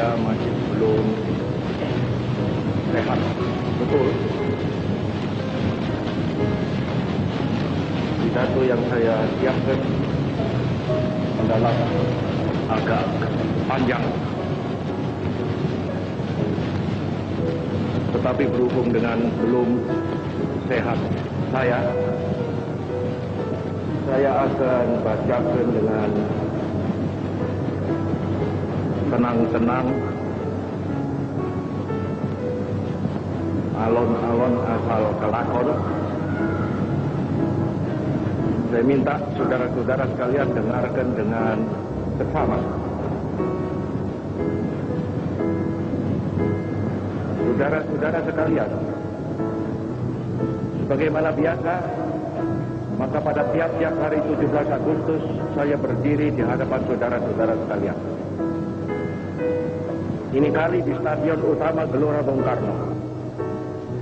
saya masih belum sehat betul. Pidato yang saya siapkan adalah agak panjang, tetapi berhubung dengan belum sehat saya akan bacakan dengan tenang-tenang, alon-alon asal kelakon. Saya minta saudara-saudara sekalian dengarkan dengan seksama. Saudara-saudara sekalian, sebagaimana biasa, maka pada tiap-tiap hari 17 Agustus saya berdiri di hadapan saudara-saudara sekalian. Ini kali di Stadion Utama Gelora Bung Karno.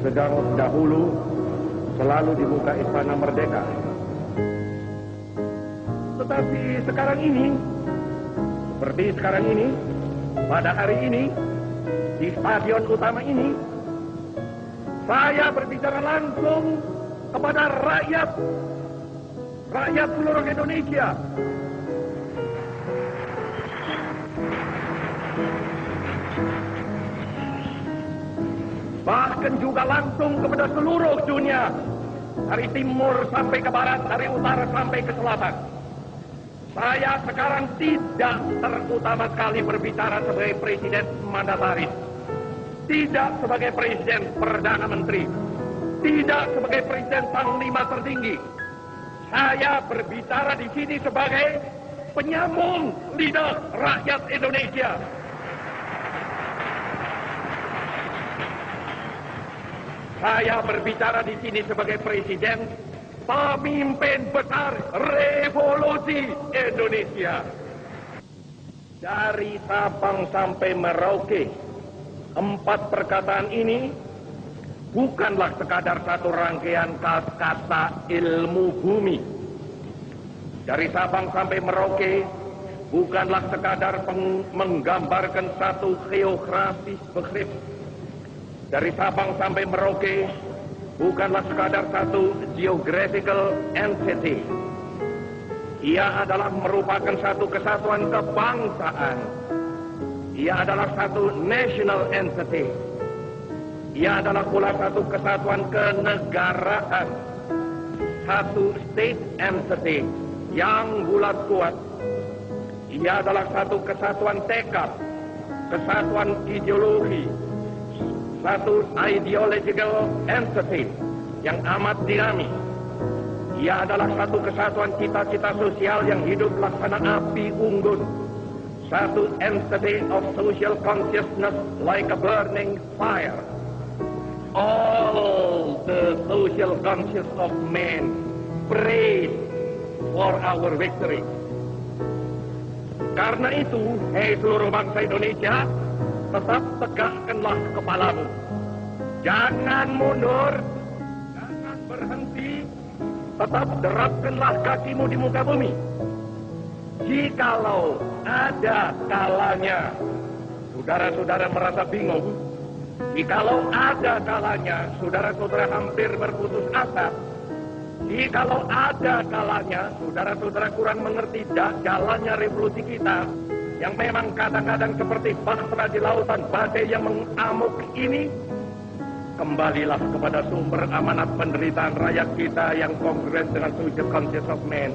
Sedang dahulu selalu di muka Istana Merdeka. Tetapi sekarang ini, seperti sekarang ini, pada hari ini, di Stadion Utama ini, saya berbicara langsung kepada rakyat seluruh Indonesia. Bahkan juga langsung kepada seluruh dunia, dari timur sampai ke barat, dari utara sampai ke selatan. Saya sekarang tidak terutama sekali berbicara sebagai presiden mandataris, tidak sebagai presiden perdana menteri, tidak sebagai presiden panglima tertinggi. Saya berbicara di sini sebagai penyambung lidah rakyat Indonesia. Saya berbicara di sini sebagai presiden pemimpin besar revolusi Indonesia. Dari Sabang sampai Merauke, 4 perkataan ini bukanlah sekadar satu rangkaian kata ilmu bumi. Dari Sabang sampai Merauke bukanlah sekadar menggambarkan satu geografis begrip. Dari Sabang sampai Merauke bukanlah sekadar satu geographical entity. Ia adalah merupakan satu kesatuan kebangsaan. Ia adalah satu national entity. Ia adalah pula satu kesatuan kenegaraan. Satu state entity yang bulat kuat. Ia adalah satu kesatuan tekad, kesatuan ideologi, satu ideological entity yang amat dinamis. Ia adalah satu kesatuan cita-cita sosial yang hidup laksana api unggun. Satu entity of social consciousness like a burning fire. All the social conscious of men pray for our victory. Karena itu, hei seluruh bangsa Indonesia, tetap tegakkanlah kepalamu. Jangan mundur, jangan berhenti, tetap derapkanlah kakimu di muka bumi. Jikalau ada kalanya saudara-saudara merasa bingung, jikalau ada kalanya saudara-saudara hampir berputus asa, jikalau ada kalanya saudara-saudara kurang mengerti jalannya revolusi kita, yang memang kadang-kadang seperti bahtera di lautan badai yang mengamuk ini, kembalilah kepada sumber amanat penderitaan rakyat kita yang kongruens dengan social conscious of man.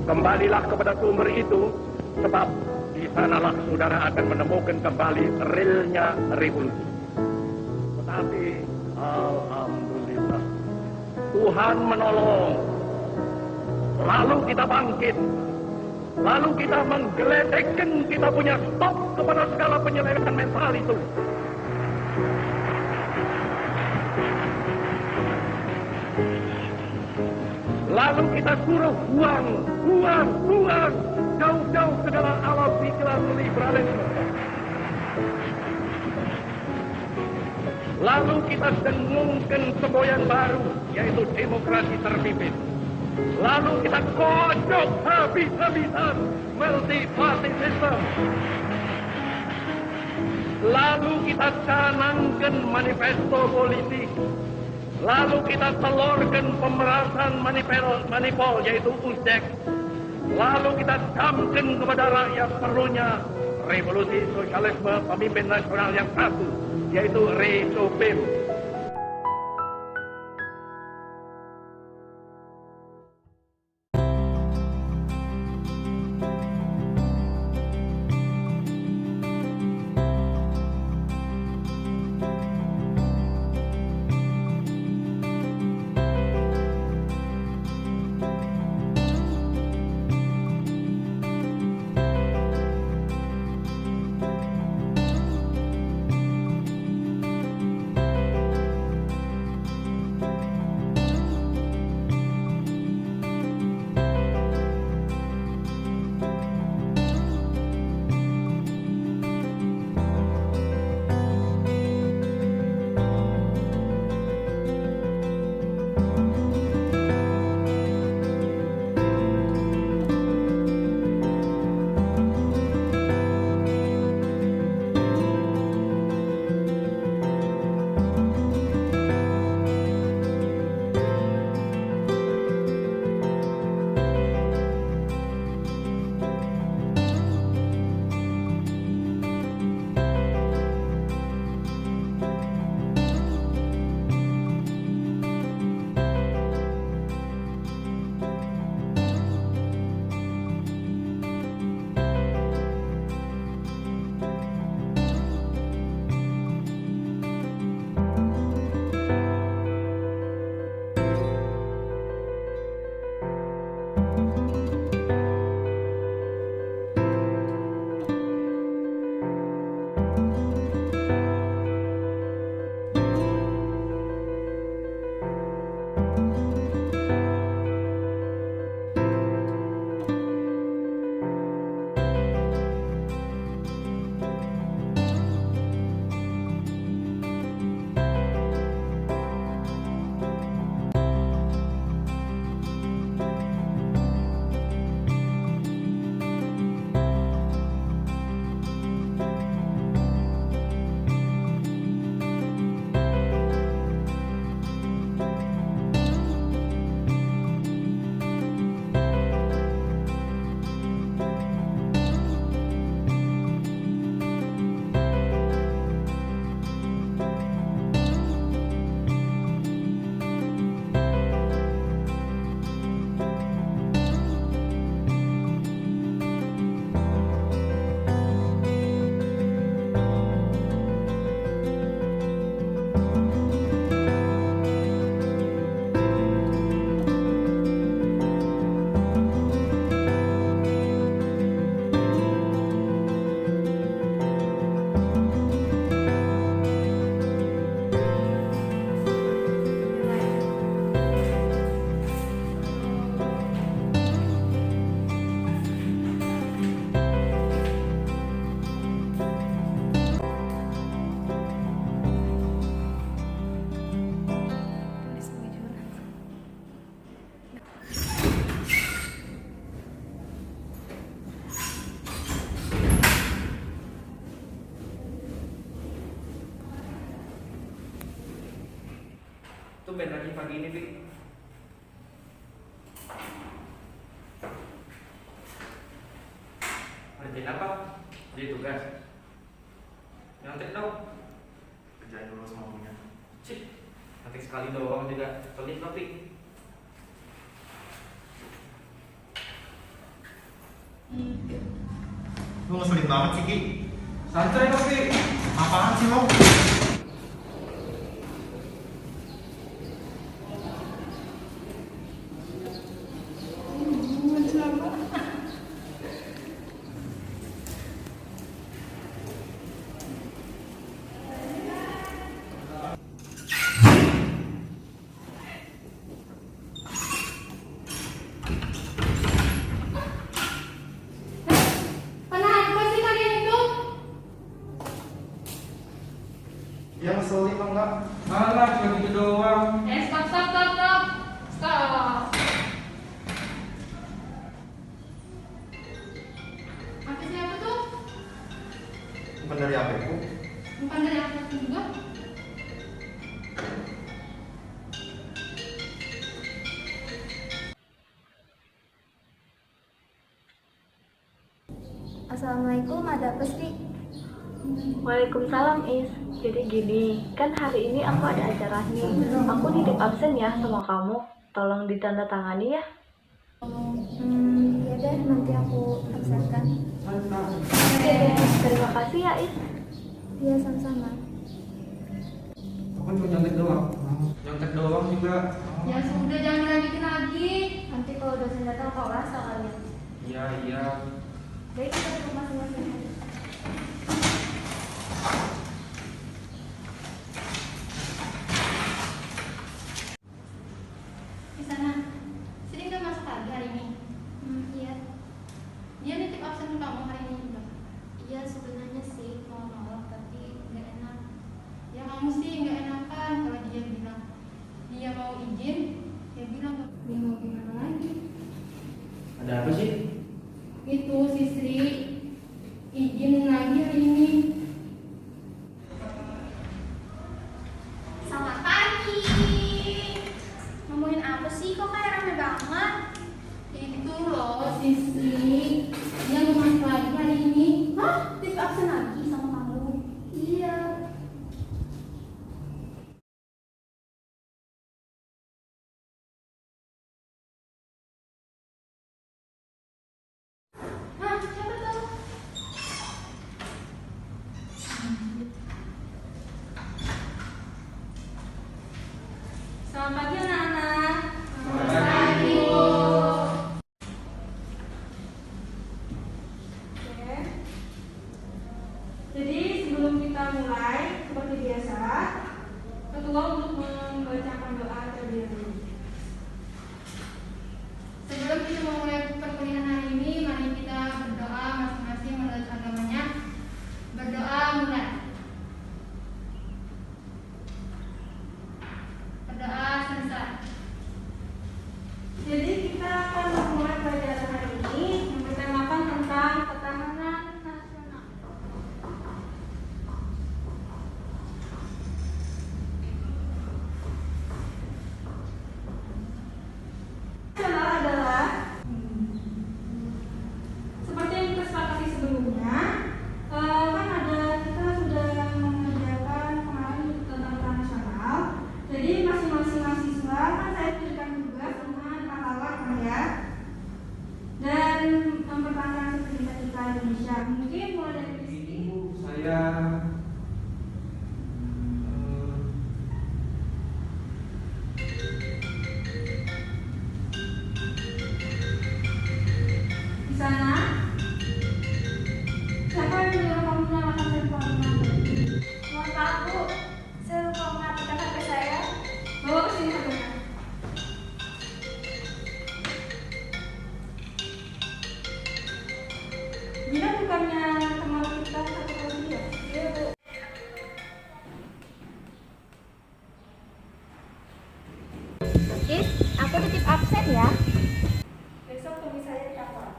Kembalilah kepada sumber itu, sebab di sanalah saudara akan menemukan kembali realnya revolusi. Tetapi alhamdulillah, Tuhan menolong. Lalu kita bangkit. Lalu kita menggeledekan kita punya stop kepada segala penyelewengan mental itu. Lalu kita suruh buang jauh-jauh segala alat pikiran liberalisme. Lalu kita dengungkan semboyan baru, yaitu demokrasi terpimpin. Lalu kita kocok habis-habisan multi-party system. lalu kita canangkan manifesto politik, lalu kita telurkan pemerasan manipol yaitu USDEK, lalu kita camkan kepada rakyat perlunya revolusi sosialisme pemimpin nasional yang satu, yaitu Resopim. Tumben lagi pagi ini, Bi. Ngerjain apa? Jadi tugas. Nyontek dong. Kerjain dulu semuanya. Cik, nanti sekali doang juga. Pelit lo, Bi. Lu ngeselin banget sih, Ki. Santai dong, Bi. Apaan sih lo? Dia ngeselin lo enggak? Alah, cuma gitu doang. Stop. Apa siapa tuh? Bukan dari HP ku. Assalamualaikum, ada apa sih? Waalaikumsalam Is. Jadi gini, kan hari ini aku ada acara nih. Aku nitip absen ya sama kamu. Tolong ditandatangani ya. Ya deh, nanti aku absenkan. Oke deh, terima kasih ya Is. Iya, sama-sama. Aku cuma nyontek doang. Nyontek doang juga. Ya sudah, jangan dilanjutin lagi. Nanti kalau dosen datang kau rasa kalian. Iya. Baik, kita ke masing-masing. Di sana, Sri nggak masuk lagi hari ini. Iya. Dia nitip absen kamu hari ini juga. Iya, sebenarnya sih mau nolak tapi nggak enak. Ya kamu sih nggak enakan kalau dia bilang dia mau izin, dia bilang dia mau gimana lagi. Ada apa sih? Itu si Sri izin lagi hari ini. Selamat pagi. Ngomongin apa sih? Kok kayak rame banget? Itu loh si Sri, dia mau masuk lagi hari ini. Hah? Tip absen lagi sama kamu? Iya. Hah, siapa tuh? Selamat pagi anak-anak. Selamat pagi, Bu. Oke. Jadi sebelum kita mulai, seperti biasa, ketua untuk membacakan doa terlebih dahulu. Sebelum kita memulai perkuliahan hari ini, mari kita berdoa masing-masing menurut agamanya. Berdoa mulai. Berdoa selesai. Jadi kita akan memulai pelajaran hari ini yang bertemakan tentang ketahanan nasional. Nasional adalah seperti yang kita sepakati sebelumnya, kan ada kita sudah mengerjakan kemarin tentang peran nasional. Jadi masing-masing mahasiswa kan saya berikan tugas dengan katalog ya, dan mempertahankan seperti kita Indonesia. Mungkin mulai dari sini. Ini Bu, saya Di sana, siapa yang menyuruh kamu menyalakan teleponnya? Mohon maaf, Bu. Saya lupa mengatakan HP saya. Bawa ke sini saja. Gina bukannya teman kita satu kelas dia? Iya, Bu. Is, aku titip absen ya. Besok tunggu saya di kantor.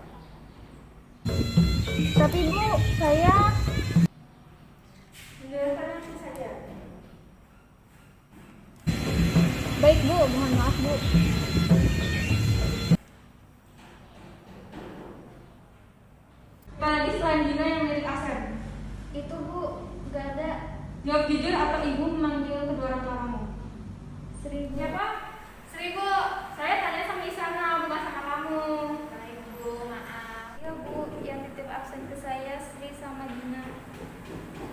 Tapi Bu, saya Menjelaskan nanti saja. baik Bu, mohon maaf Bu. Apalagi selain Gina yang milik Asen. Itu Bu, gak ada. Jawab jujur atau ibu memanggil kedua orang tua kamu. Seribu. Siapa? Seribu, saya tanya sama Isana, bukan sama kamu. Baik Bu, maaf. Ya Bu, yang titip absen ke saya Sri sama Gina.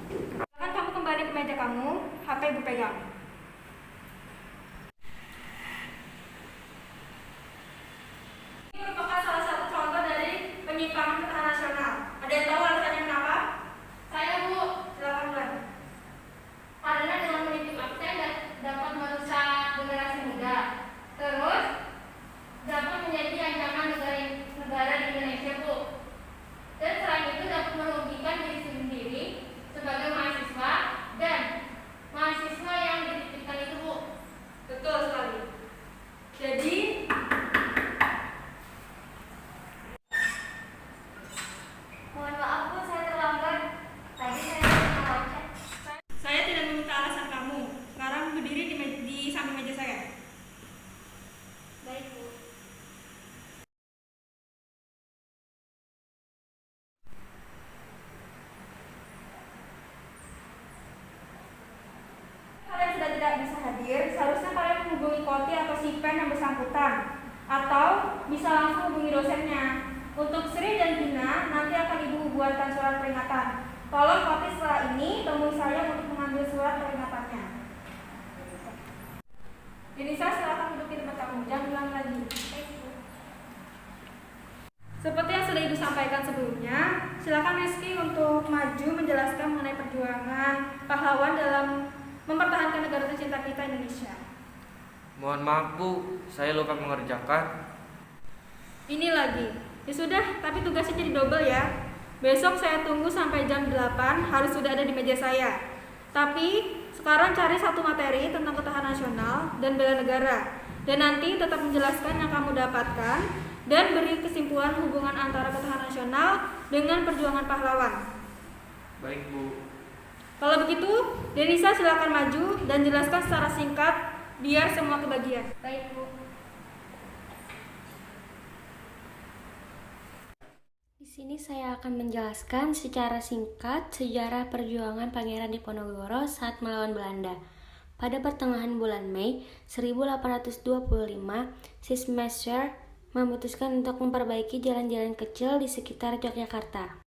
Silakan kamu kembali ke meja kamu, HP ibu pegang. Ini merupakan salah satu contoh dari penyimpangan ketahanan nasional. Ada yang tahu alasannya kenapa? Saya Bu, Silakan mulai. karena dengan menitip absen dapat merusak generasi muda. Terus dapat menjadi ancaman negara di Indonesia, Bu. Dan selain itu dapat merugikan diri sendiri sebagai mahasiswa dan mahasiswa yang tidak bisa hadir, seharusnya kalian menghubungi Koti atau Sipen yang bersangkutan, atau bisa langsung hubungi dosennya. Untuk Sri dan Gina, nanti akan Ibu buatkan surat peringatan. Tolong Koti setelah ini temui saya untuk mengambil surat peringatannya. Denisa, silakan duduk di tempat kamu, jangan ulang lagi. Seperti yang sudah Ibu sampaikan sebelumnya, silakan Rizky untuk maju menjelaskan mengenai perjuangan pahlawan dalam mempertahankan negara tercinta kita Indonesia. Mohon maaf Bu, saya lupa mengerjakan. Ini lagi. Ya sudah, tapi tugasnya jadi double ya. Besok saya tunggu sampai jam 8 harus sudah ada di meja saya. Tapi sekarang cari satu materi tentang ketahanan nasional dan bela negara. Dan nanti tetap menjelaskan yang kamu dapatkan dan beri kesimpulan hubungan antara ketahanan nasional dengan perjuangan pahlawan. Baik Bu. Kalau begitu, Denisa silakan maju dan jelaskan secara singkat biar semua kebagian. Baik Bu. Di sini saya akan menjelaskan secara singkat sejarah perjuangan Pangeran Diponegoro saat melawan Belanda. Pada pertengahan bulan Mei 1825, Sismaker memutuskan untuk memperbaiki jalan-jalan kecil di sekitar Yogyakarta.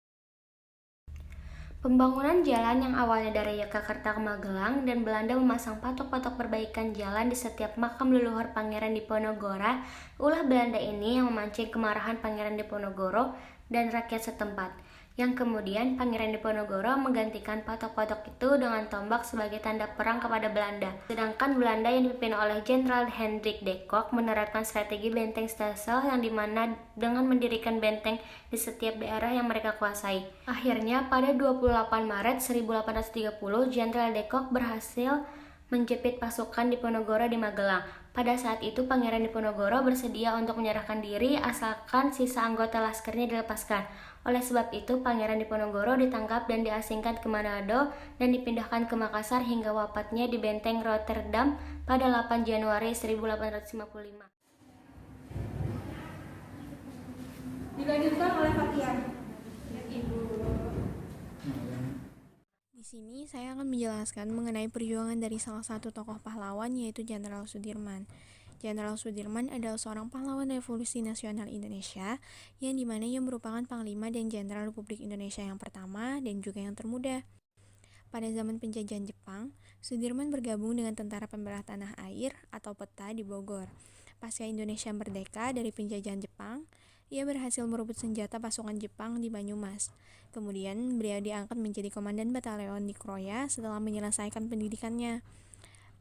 Pembangunan jalan yang awalnya dari Yogyakarta ke Magelang dan Belanda memasang patok-patok perbaikan jalan di setiap makam leluhur Pangeran Diponegoro, ulah Belanda ini yang memancing kemarahan Pangeran Diponegoro dan rakyat setempat, yang kemudian Pangeran Diponegoro menggantikan patok-patok itu dengan tombak sebagai tanda perang kepada Belanda. Sedangkan Belanda yang dipimpin oleh Jenderal Hendrik de Kock menerapkan strategi benteng stelsel yang dimana dengan mendirikan benteng di setiap daerah yang mereka kuasai. Akhirnya pada 28 Maret 1830, Jenderal de Kock berhasil menjepit pasukan Diponegoro di Magelang. Pada saat itu Pangeran Diponegoro bersedia untuk menyerahkan diri asalkan sisa anggota laskernya dilepaskan. Oleh sebab itu Pangeran Diponegoro ditangkap dan diasingkan ke Manado dan dipindahkan ke Makassar hingga wafatnya di benteng Rotterdam pada 8 Januari 1855. Dilanjutkan oleh Fatia. Di sini saya akan menjelaskan mengenai perjuangan dari salah satu tokoh pahlawan yaitu Jenderal Sudirman. Jenderal Sudirman adalah seorang pahlawan revolusi nasional Indonesia yang dimana ia merupakan panglima dan jenderal Republik Indonesia yang pertama dan juga yang termuda. Pada zaman penjajahan Jepang, Sudirman bergabung dengan Tentara Pembela Tanah Air atau PETA di Bogor. Pasca Indonesia merdeka dari penjajahan Jepang, ia berhasil merebut senjata pasukan Jepang di Banyumas. Kemudian beliau diangkat menjadi komandan batalion di Kroya setelah menyelesaikan pendidikannya.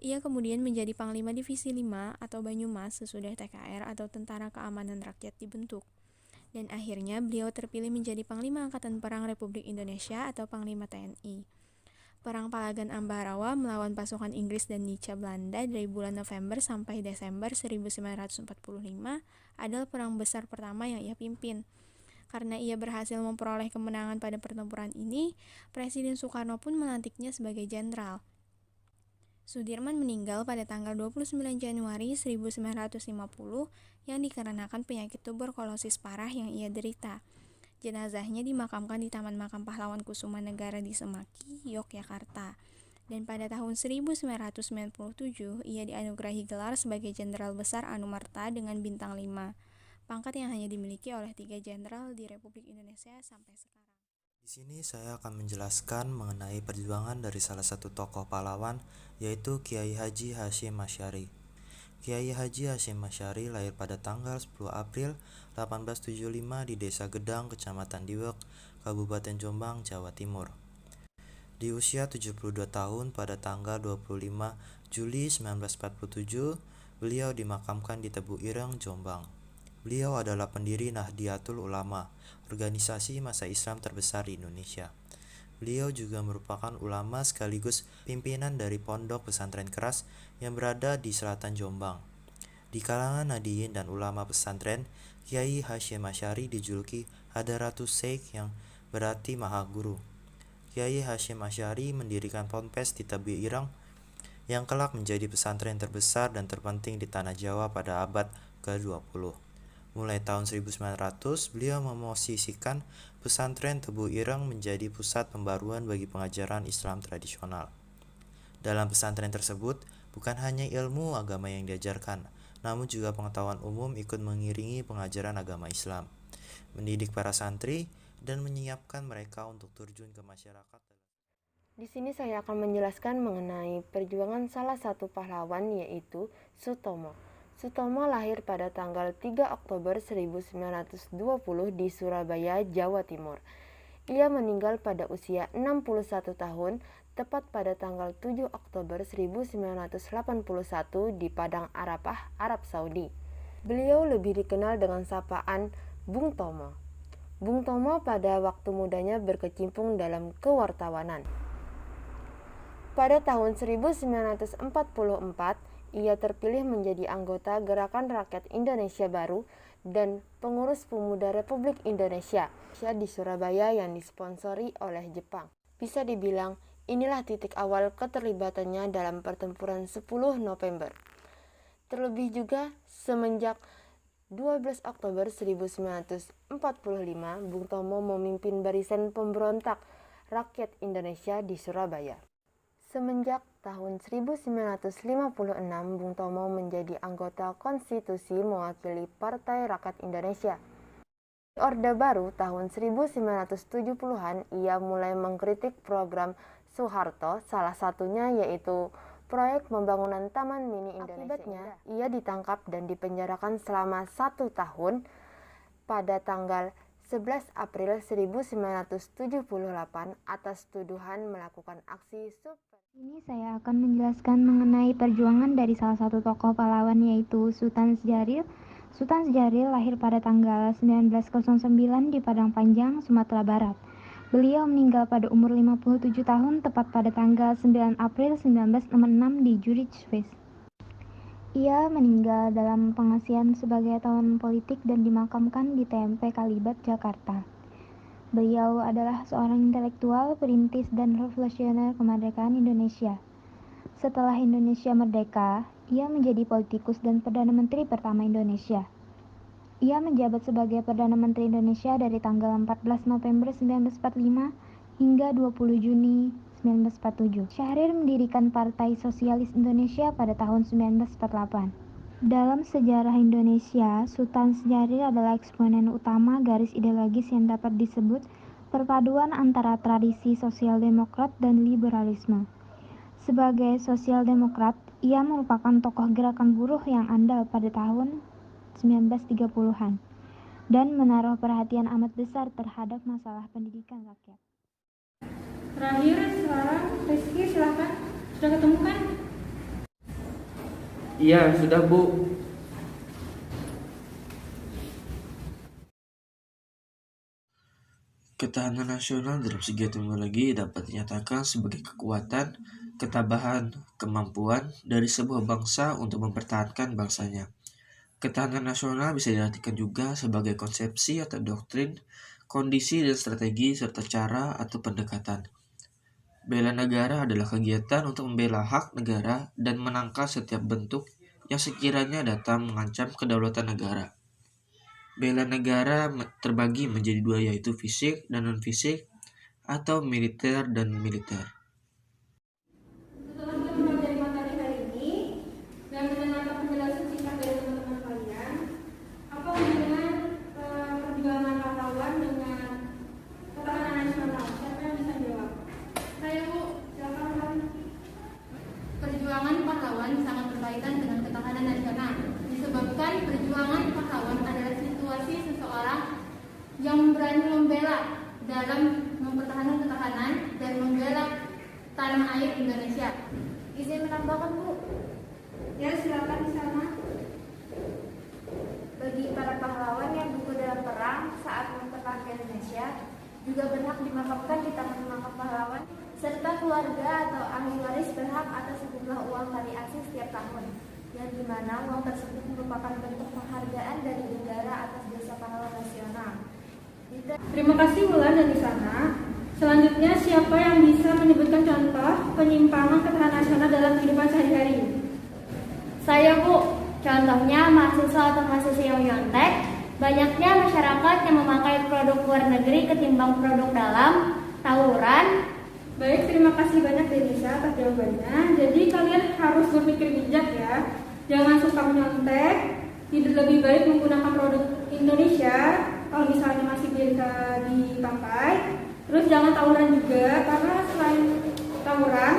Ia kemudian menjadi Panglima Divisi 5 atau Banyumas sesudah TKR atau Tentara Keamanan Rakyat dibentuk. Dan akhirnya beliau terpilih menjadi Panglima Angkatan Perang Republik Indonesia atau Panglima TNI. Perang Palagan Ambarawa melawan pasukan Inggris dan Nica Belanda dari bulan November sampai Desember 1945 adalah perang besar pertama yang ia pimpin. Karena ia berhasil memperoleh kemenangan pada pertempuran ini, Presiden Soekarno pun melantiknya sebagai jenderal. Sudirman meninggal pada tanggal 29 Januari 1950 yang dikarenakan penyakit tuberkulosis parah yang ia derita. Jenazahnya dimakamkan di Taman Makam Pahlawan Kusuma Negara di Semaki, Yogyakarta. Dan pada tahun 1997, ia dianugerahi gelar sebagai Jenderal Besar Anumerta dengan bintang 5, pangkat yang hanya dimiliki oleh 3 jenderal di Republik Indonesia sampai sekarang. Di sini saya akan menjelaskan mengenai perjuangan dari salah satu tokoh pahlawan, yaitu Kiai Haji Hasyim Asy'ari. Kiai Haji Hasyim Asy'ari lahir pada tanggal 10 April 1875 di Desa Gedang, Kecamatan Diwek, Kabupaten Jombang, Jawa Timur. Di usia 72 tahun pada tanggal 25 Juli 1947, beliau dimakamkan di Tebu Ireng, Jombang. Beliau adalah pendiri Nahdlatul Ulama, organisasi massa Islam terbesar di Indonesia. Beliau juga merupakan ulama sekaligus pimpinan dari Pondok Pesantren Keras yang berada di selatan Jombang. Di kalangan nahdiyin dan ulama pesantren, Kiai Hasyim Asy'ari dijuluki Hadratus Syekh yang berarti Maha Guru. Kiai Hasyim Asy'ari mendirikan ponpes di Tebu Ireng yang kelak menjadi pesantren terbesar dan terpenting di tanah Jawa pada abad ke-20. Mulai tahun 1900, beliau memosisikan pesantren Tebu Ireng menjadi pusat pembaruan bagi pengajaran Islam tradisional. Dalam pesantren tersebut, bukan hanya ilmu agama yang diajarkan, namun juga pengetahuan umum ikut mengiringi pengajaran agama Islam, mendidik para santri, dan menyiapkan mereka untuk terjun ke masyarakat. Di sini saya akan menjelaskan mengenai perjuangan salah satu pahlawan, yaitu Sutomo. Sutomo lahir pada tanggal 3 Oktober 1920 di Surabaya, Jawa Timur. Ia meninggal pada usia 61 tahun, tepat pada tanggal 7 Oktober 1981 di Padang Arafah, Arab Saudi. Beliau lebih dikenal dengan sapaan Bung Tomo. Bung Tomo pada waktu mudanya berkecimpung dalam kewartawanan. Pada tahun 1944, ia terpilih menjadi anggota Gerakan Rakyat Indonesia Baru dan pengurus pemuda Republik Indonesia di Surabaya yang disponsori oleh Jepang. Bisa dibilang, inilah titik awal keterlibatannya dalam pertempuran 10 November. Terlebih juga, semenjak 12 Oktober 1945, Bung Tomo memimpin barisan pemberontak rakyat Indonesia di Surabaya. Semenjak tahun 1956, Bung Tomo menjadi anggota konstitusi mewakili Partai Rakyat Indonesia. Di Orde Baru tahun 1970-an, ia mulai mengkritik program Soeharto, salah satunya yaitu proyek pembangunan Taman Mini Indonesia. Akibatnya, ia ditangkap dan dipenjarakan selama 1 tahun pada tanggal 11 April 1978 atas tuduhan melakukan aksi Ini saya akan menjelaskan mengenai perjuangan dari salah satu tokoh pahlawan, yaitu Sultan Syaril. Sultan Syaril lahir pada tanggal 1909 di Padang Panjang, Sumatera Barat. Beliau meninggal pada umur 57 tahun tepat pada tanggal 9 April 1966 di Zurich, Swiss. Ia meninggal dalam pengasihan sebagai tawanan politik dan dimakamkan di TMP Kalibat, Jakarta. Beliau adalah seorang intelektual, perintis, dan revolusioner kemerdekaan Indonesia. Setelah Indonesia merdeka, ia menjadi politikus dan Perdana Menteri pertama Indonesia. Ia menjabat sebagai Perdana Menteri Indonesia dari tanggal 14 November 1945 hingga 20 Juni 1947. Syahrir mendirikan Partai Sosialis Indonesia pada tahun 1948. Dalam sejarah Indonesia, Sultan Syahrir adalah eksponen utama garis ideologis yang dapat disebut perpaduan antara tradisi sosial demokrat dan liberalisme. Sebagai sosial demokrat, ia merupakan tokoh gerakan buruh yang andal pada tahun 1930-an dan menaruh perhatian amat besar terhadap masalah pendidikan rakyat. Terakhir, sekarang Rizky silahkan. Sudah ketemu kan? Iya, sudah Bu. Ketahanan nasional dalam segi etimologi dapat dinyatakan sebagai kekuatan, ketabahan, kemampuan dari sebuah bangsa untuk mempertahankan bangsanya. Ketahanan nasional bisa diartikan juga sebagai konsepsi atau doktrin, kondisi dan strategi serta cara atau pendekatan. Bela negara adalah kegiatan untuk membela hak negara dan menangkal setiap bentuk yang sekiranya datang mengancam kedaulatan negara. Bela negara terbagi menjadi 2, yaitu fisik dan non-fisik atau militer dan militer. Setelah kita mempelajari materi hari ini dan mendengarkan penjelasan singkat dari teman-teman kalian, apa hubungan perjuangan pahlawan dengan ketahanan nasional? Siapa yang bisa jawab? Saya Bu, Silakan. perjuangan pahlawan sangat berkaitan dengan ketahanan nasional. Disebabkan perjuangan pahlawan adalah situasi seseorang yang berani membela dalam mempertahankan ketahanan dan membela tanah air Indonesia. Izin menambahkan, Bu. Ya, silakan di sana. Bagi para pahlawan yang gugur dalam perang saat mempertahankan Indonesia, juga berhak dimakamkan di taman makam pahlawan, serta keluarga atau ahli waris berhak atas sejumlah uang variasi setiap tahun, yang dimana uang tersebut merupakan bentuk penghargaan dari negara atas jasa pahlawan nasional. Terima kasih Wulan dan di sana. Selanjutnya, siapa yang bisa menyebutkan contoh penyimpangan ketahanan nasional dalam kehidupan sehari-hari? Saya Bu, contohnya mahasiswa atau mahasiswi yang nyontek. Banyaknya masyarakat yang memakai produk luar negeri ketimbang produk dalam, tawuran, Baik, terima kasih banyak Denisa atas jawabannya. Jadi kalian harus berpikir bijak ya. Jangan suka menyontek. Lebih baik menggunakan produk Indonesia kalau misalnya masih bisa dipakai. Terus jangan tawuran juga, karena selain tawuran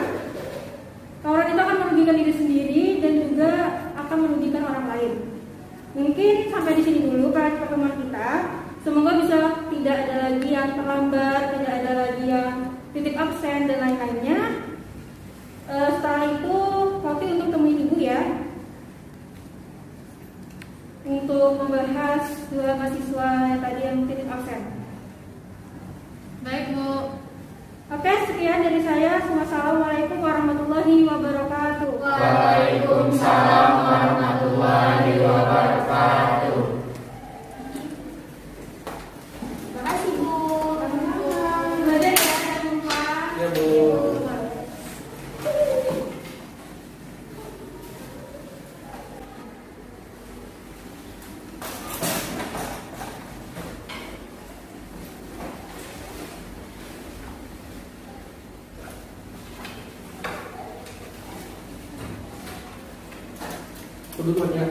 itu akan merugikan diri sendiri dan juga akan merugikan orang lain. Mungkin sampai di sini dulu pertemuan kita. Semoga bisa tidak ada lagi yang terlambat, tidak ada lagi yang titip absen dan lain-lainnya. Setelah itu Fauti untuk temui ibu ya, untuk membahas dua mahasiswa yang tadi yang titip absen. Baik Bu. Oke, sekian dari saya. Wassalamualaikum warahmatullahi wabarakatuh. Waalaikumsalam warahmatullahi wabarakatuh. Terima kasih Bu. Belajar ya, jangan lupa. Ya Bu. Duduknya.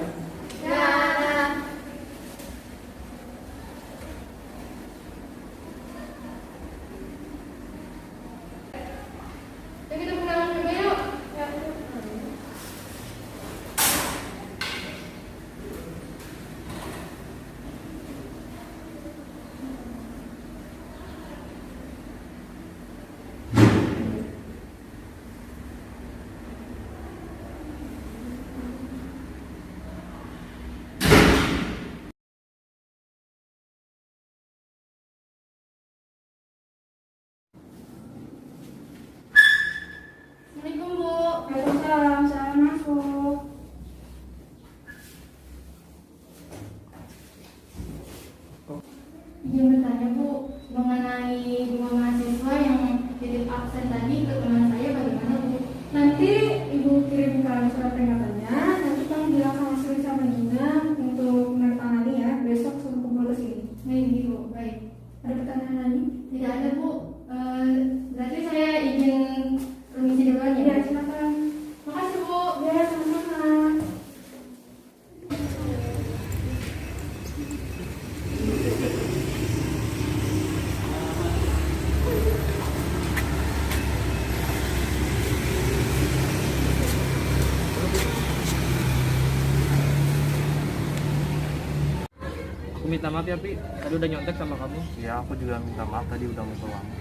Yuk kita pulang dulu yuk. Ya. Assalamualaikum Bu. Waalaikumsalam, salam masuk. Izin bertanya Bu, mengenai dua mahasiswa yang titip absen tadi ke teman saya bagaimana Bu? Nanti Ibu kirimkan surat peringatannya. Nanti kamu bilang sama Sri sama Nina untuk menandatangani ya. Besok suruh kumpul ke sini. Baik Bu, baik. Ada pertanyaan lagi? Tidak ada Bu. Berarti saya izin permisi duluan ya. Ya, silakan. Makasih Bu. Ya, sama-sama. Aku minta maaf ya Pi, tadi udah nyontek sama kamu. Ya, aku juga minta maaf tadi udah mukul kamu.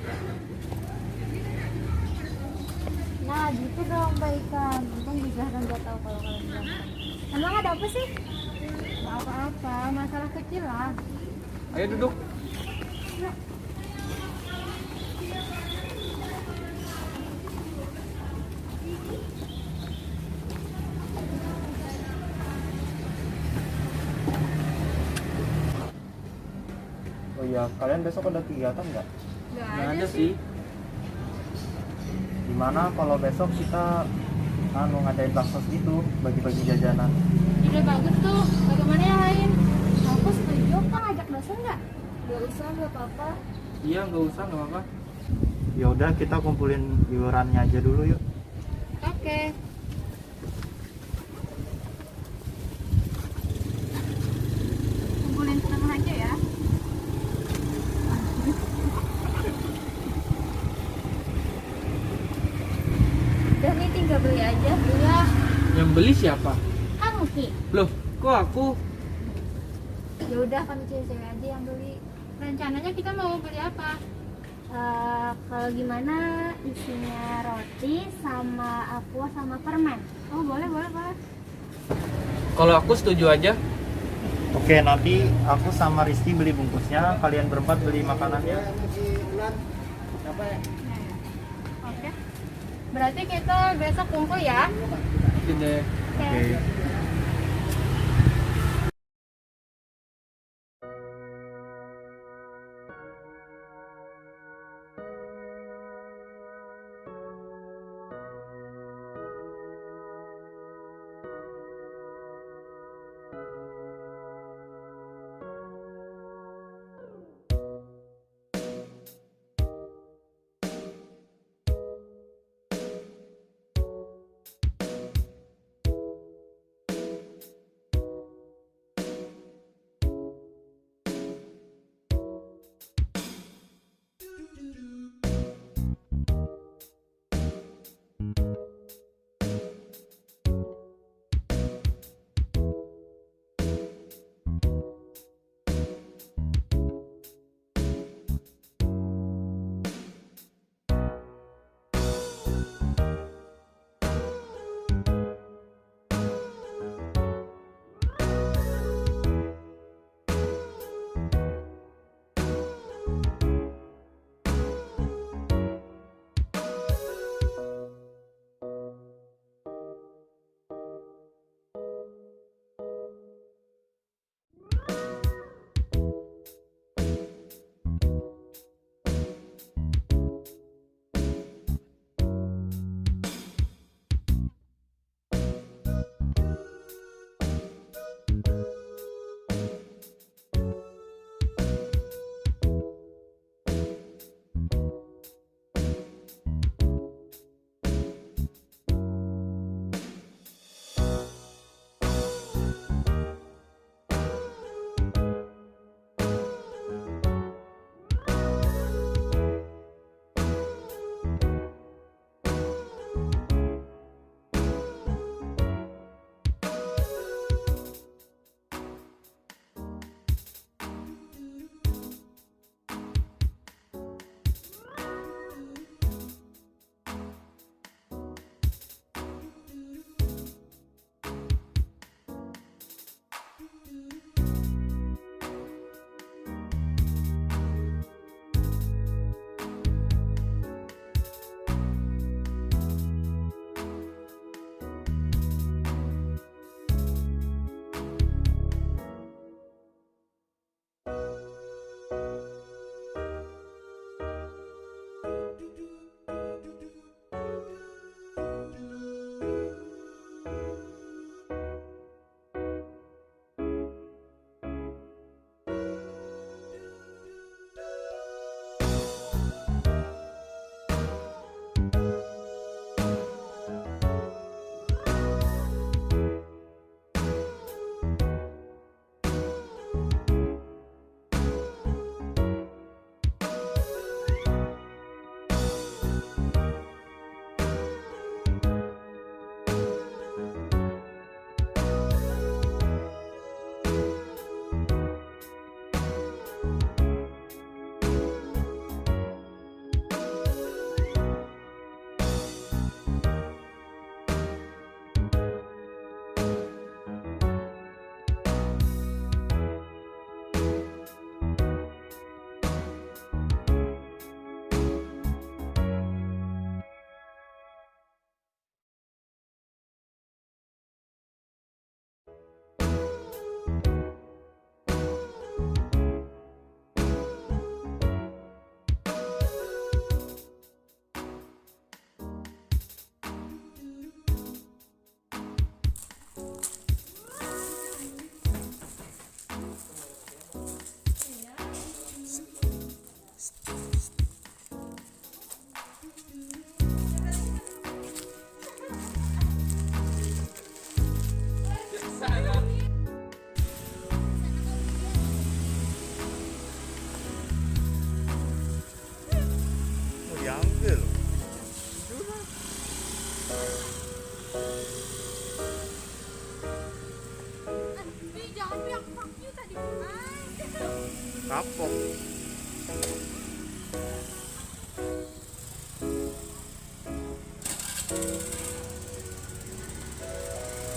Nah gitu dong baikan. Untung juga kan gak tahu kalau kalian berantem. Emang ada apa sih? Gak apa-apa, masalah kecil lah. Ayo duduk. Oh iya, kalian besok ada kegiatan nggak? Nggak ada sih. Gimana kalau besok kita ngadain baksos gitu, bagi-bagi jajanan? Ide bagus tuh. Bagaimana yang lain? Aku setuju, kan ajak dosen nggak? Gak usah, gak apa-apa. Iya, nggak usah, nggak apa-apa. Ya udah, kita kumpulin iurannya aja dulu yuk. Oke. Kumpulin setengah aja ya. Udah nih tinggal beli aja. Iya. Yang beli siapa? Kamu Ki. Loh, kok aku? Ya udah kan cewek aja yang beli. Rencananya kita mau beli apa? Kalau gimana isinya roti sama aqua sama permen. Oh boleh. Kalau aku setuju aja. Oke, nanti aku sama Rizky beli bungkusnya, kalian berempat beli makanannya. Oke. Berarti kita besok kumpul ya. Oke deh. Oke.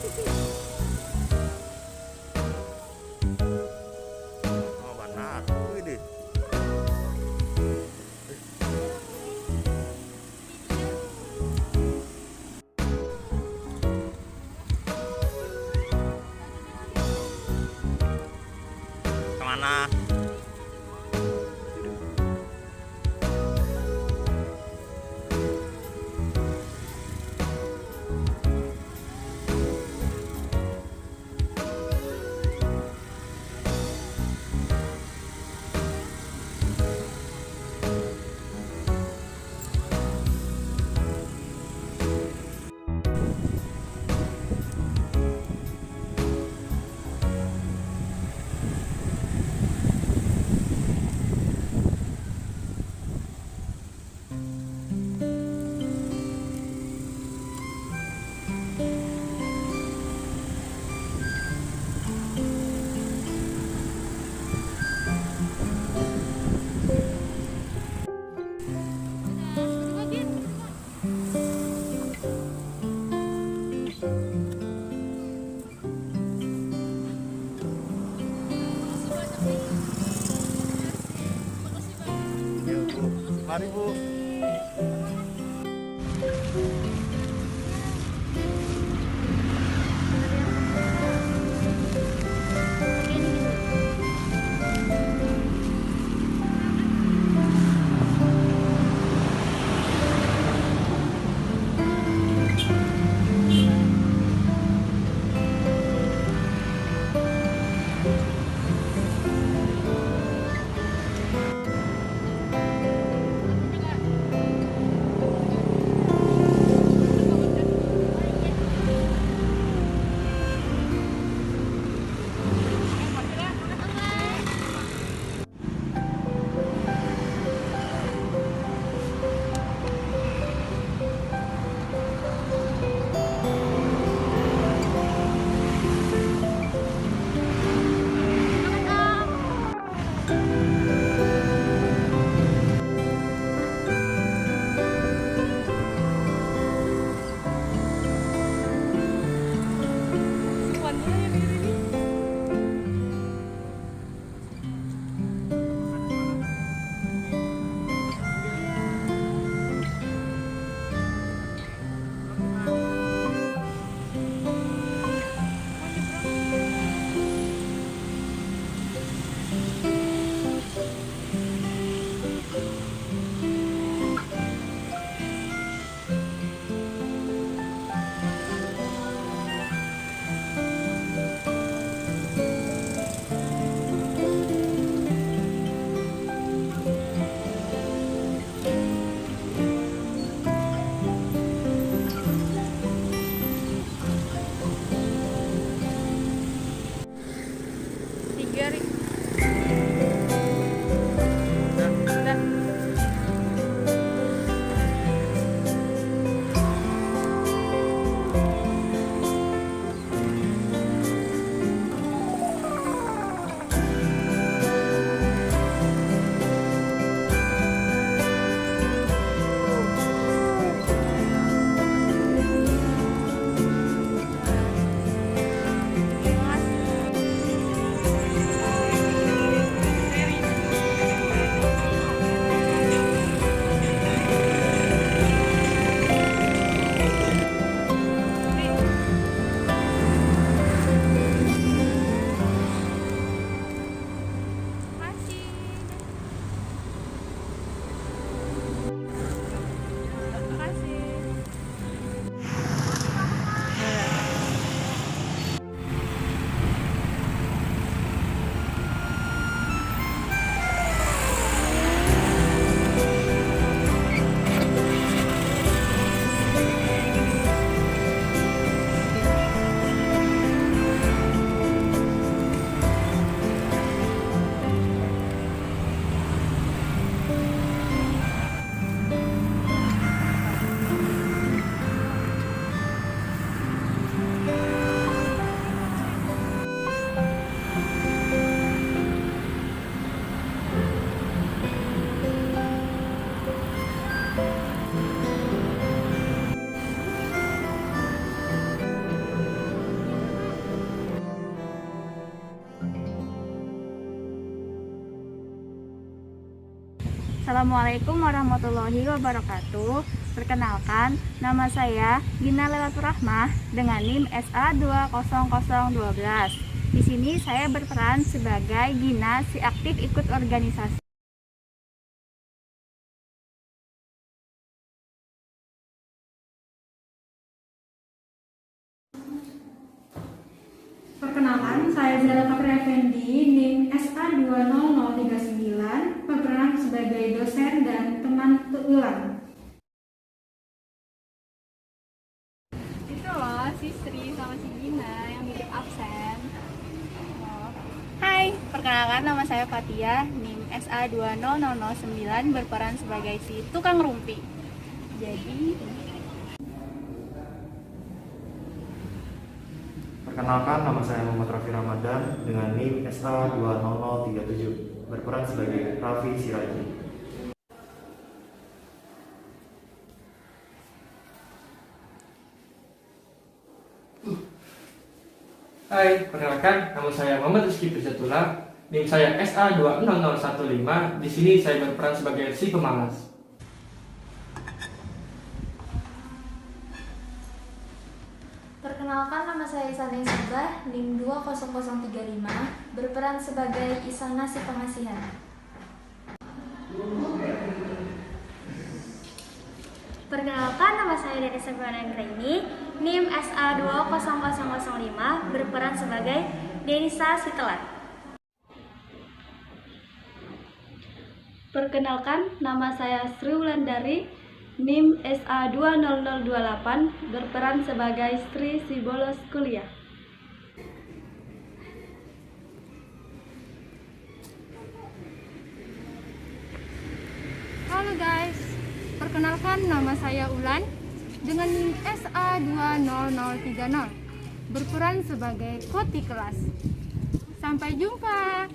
Oh benar, ini. Kemana? Mari Bu. Assalamualaikum warahmatullahi wabarakatuh. Perkenalkan, nama saya Gina Lelatur Rahmah dengan NIM SA20012. Di sini saya berperan sebagai Gina si aktif ikut organisasi. Perkenalkan, saya Zara Fakri Effendi, NIM SA20039, berperan sebagai dosen dan teman ulang. Itu loh, si Sri sama si Gina yang nitip absen. Hai, perkenalkan nama saya Fatia, NIM SA20009, berperan sebagai si tukang rumpi. Jadi, Perkenalkan, nama saya Muhammad Raffi Ramadan dengan NIM SA20037, berperan sebagai Raffi Siraji. Hai, perkenalkan, nama saya Muhammad Rizky Pirzatullah, NIM saya SA20015. Di sini saya berperan sebagai si pemalas. Perkenalkan, nama saya Isana Subah, NIM 20035, berperan sebagai Isana si pengasihan. Perkenalkan, nama saya Dede Septiana Anggraini, NIM SA20005, berperan sebagai Denisa si telat. perkenalkan nama saya Sri Wulandari, NIM SA20028, berperan sebagai Sri si bolos kuliah. Halo guys, perkenalkan nama saya Ulan dengan NIM SA20030, berperan sebagai koti kelas. Sampai jumpa.